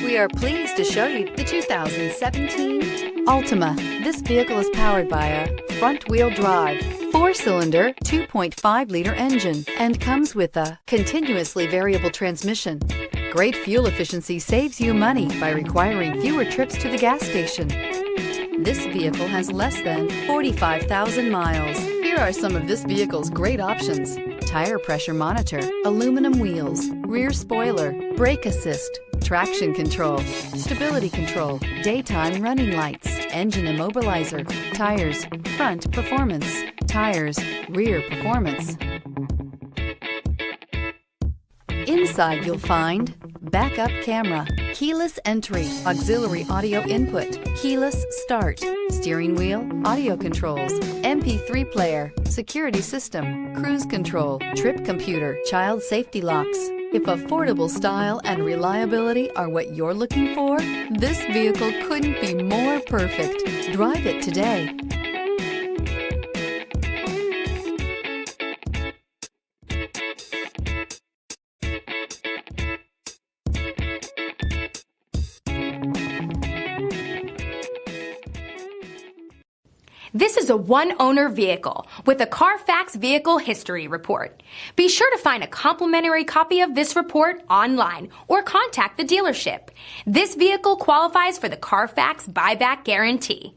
We are pleased to show you the 2017 Altima. This vehicle is powered by a front-wheel drive, 4-cylinder, 2.5-liter engine, and comes with a continuously variable transmission. Great fuel efficiency saves you money by requiring fewer trips to the gas station. This vehicle has less than 45,000 miles. Here are some of this vehicle's great options: tire pressure monitor, aluminum wheels, rear spoiler, brake assist, traction control, stability control, daytime running lights, engine immobilizer, tires, front performance, tires, rear performance. Inside you'll find backup camera, keyless entry, auxiliary audio input, keyless start, steering wheel audio controls, MP3 player, security system, cruise control, trip computer, child safety locks. If affordable style and reliability are what you're looking for, this vehicle couldn't be more perfect. Drive it today. This is a one-owner vehicle with a Carfax Vehicle History Report. Be sure to find a complimentary copy of this report online or contact the dealership. This vehicle qualifies for the Carfax Buyback Guarantee.